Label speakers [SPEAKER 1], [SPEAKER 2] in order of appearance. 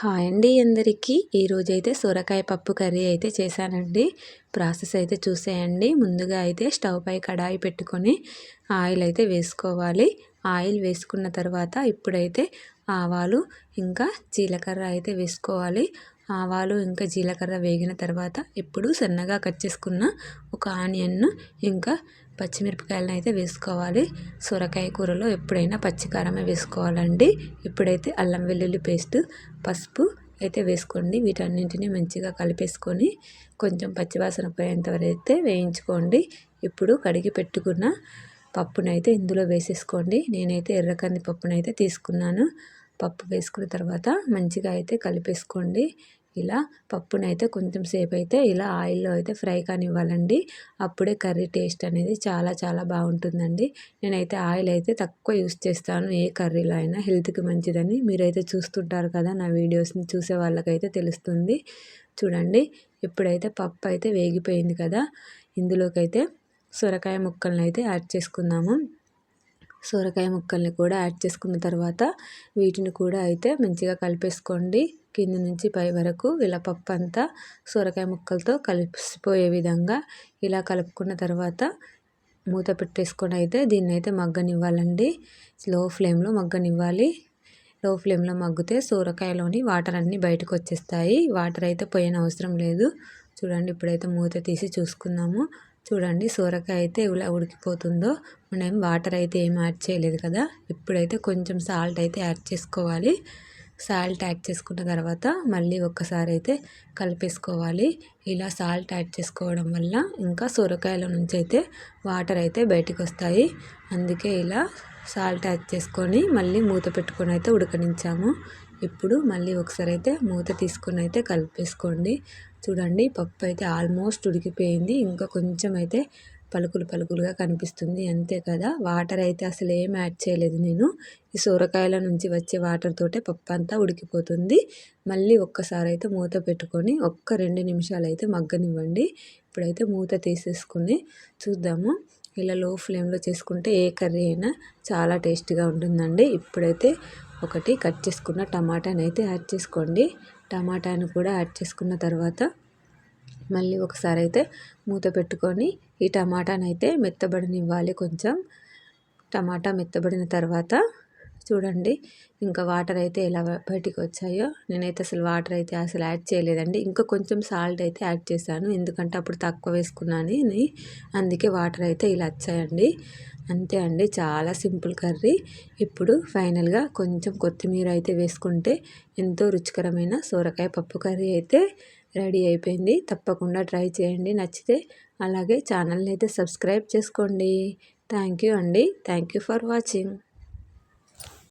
[SPEAKER 1] Hi అండి అందరికీ. ఈరోజైతే సొరకాయ పప్పు కర్రీ అయితే చేశానండి. ప్రాసెస్ అయితే చూసేయండి. ముందుగా అయితే స్టవ్ పై కడాయి పెట్టుకొని ఆయిల్ అయితే వేసుకోవాలి. ఆయిల్ వేసుకున్న తర్వాత ఇప్పుడైతే ఆవాలు ఇంకా జీలకర్ర అయితే వేసుకోవాలి. ఆవాలు ఇంకా జీలకర్ర వేగిన తర్వాత ఇప్పుడు సన్నగా కట్ చేసుకున్న ఒక ఆనియన్ను ఇంకా పచ్చిమిరపకాయలను అయితే వేసుకోవాలి. సొరకాయ కూరలో ఎప్పుడైనా పచ్చికారమే వేసుకోవాలండి. ఇప్పుడైతే అల్లం వెల్లుల్లి పేస్ట్, పసుపు అయితే వేసుకోండి. వీటన్నింటినీ మంచిగా కలిపేసుకొని కొంచెం పచ్చివాసన పోయేంత వరకు అయితే వేయించుకోండి. ఇప్పుడు కడిగి పెట్టుకున్న పప్పునైతే ఇందులో వేసేసుకోండి. నేనైతే ఎర్ర కంది పప్పునైతే తీసుకున్నాను. పప్పు వేసుకున్న తర్వాత మంచిగా అయితే కలిపేసుకోండి. ఇలా పప్పునైతే కొంచెం సేపు అయితే ఇలా ఆయిల్లో అయితే ఫ్రై కానివ్వాలండి. అప్పుడే కర్రీ టేస్ట్ అనేది చాలా చాలా బాగుంటుందండి. నేనైతే ఆయిల్ అయితే తక్కువ యూస్ చేస్తాను. ఏ కర్రీలో అయినా హెల్త్కి మంచిదని మీరైతే చూస్తుంటారు కదా, నా వీడియోస్ని చూసే వాళ్ళకైతే తెలుస్తుంది. చూడండి, ఇప్పుడైతే పప్పు అయితే వేగిపోయింది కదా, ఇందులోకైతే సొరకాయ ముక్కలను అయితే యాడ్ చేసుకుందాము. సొరకాయ ముక్కల్ని కూడా యాడ్ చేసుకున్న తర్వాత వీటిని కూడా అయితే మంచిగా కలిపేసుకోండి. కింద నుంచి పై వరకు ఇలా పప్పు అంతా సొరకాయ ముక్కలతో కలిసిపోయే విధంగా ఇలా కలుపుకున్న తర్వాత మూత పెట్టేసుకొని అయితే దీన్ని అయితే మగ్గనివ్వాలండి. లో ఫ్లేమ్లో మగ్గనివ్వాలి. లో ఫ్లేమ్లో మగ్గితే సొరకాయలోని వాటర్ అన్నీ బయటకు వచ్చేస్తాయి. వాటర్ అయితే పోయిన అవసరం లేదు. చూడండి, ఇప్పుడైతే మూత తీసి చూసుకుందాము. చూడండి, సొరకాయ అయితే ఇలా ఉడికిపోతుందో. మనం వాటర్ అయితే ఏం యాడ్ చేయలేదు కదా. ఇప్పుడైతే కొంచెం సాల్ట్ అయితే యాడ్ చేసుకోవాలి. సాల్ట్ యాడ్ చేసుకున్న తర్వాత మళ్ళీ ఒక్కసారి అయితే కలిపేసుకోవాలి. ఇలా సాల్ట్ యాడ్ చేసుకోవడం వల్ల ఇంకా సొరకాయల నుంచి అయితే వాటర్ అయితే బయటకు వస్తాయి. అందుకే ఇలా సాల్ట్ యాడ్ చేసుకొని మళ్ళీ మూత పెట్టుకొని అయితే ఉడకనించాము. ఇప్పుడు మళ్ళీ ఒకసారి అయితే మూత తీసుకొని అయితే కలిపేసుకోండి. చూడండి, పప్పు అయితే ఆల్మోస్ట్ ఉడికిపోయింది. ఇంకా కొంచెం అయితే పలుకులు పలుకులుగా కనిపిస్తుంది, అంతే కదా. వాటర్ అయితే అసలు ఏం యాడ్ చేయలేదు నేను. ఈ సొరకాయల నుంచి వచ్చే వాటర్ తోటే పప్పు అంతా ఉడికిపోతుంది. మళ్ళీ ఒక్కసారి అయితే మూత పెట్టుకొని 2 నిమిషాలు అయితే మగ్గనివ్వండి. ఇప్పుడైతే మూత తీసేసుకుని చూద్దాము. ఇలా లో ఫ్లేమ్లో చేసుకుంటే ఏ కర్రీ అయినా చాలా టేస్టీగా ఉంటుందండి. ఇప్పుడైతే ఒకటి కట్ చేసుకున్న టమాటాని అయితే యాడ్ చేసుకోండి. టమాటాను కూడా యాడ్ చేసుకున్న తర్వాత మళ్ళీ ఒకసారి అయితే మూత పెట్టుకొని ఈ టమాటాని అయితే మెత్తబడనివ్వాలి. కొంచెం టమాటా మెత్తబడిన తర్వాత చూడండి, ఇంకా వాటర్ అయితే ఎలా బయటికి వచ్చాయో. నేనైతే అసలు వాటర్ అయితే అసలు యాడ్ చేయలేదండి. ఇంకా కొంచెం సాల్ట్ అయితే యాడ్ చేశాను, ఎందుకంటే అప్పుడు తక్కువ వేసుకున్నాను, అందుకే వాటర్ అయితే ఇలా వచ్చాయండి. అంతే అండి, చాలా సింపుల్ కర్రీ. ఇప్పుడు ఫైనల్గా కొంచెం కొత్తిమీర అయితే వేసుకుంటే ఎంతో రుచికరమైన సొరకాయ పప్పు కర్రీ అయితే రెడీ అయిపోయింది. తప్పకుండా ట్రై చేయండి. నచ్చితే అలాగే ఛానల్ని అయితే సబ్స్క్రైబ్ చేసుకోండి. థ్యాంక్ యూ అండి. Thank you for watching.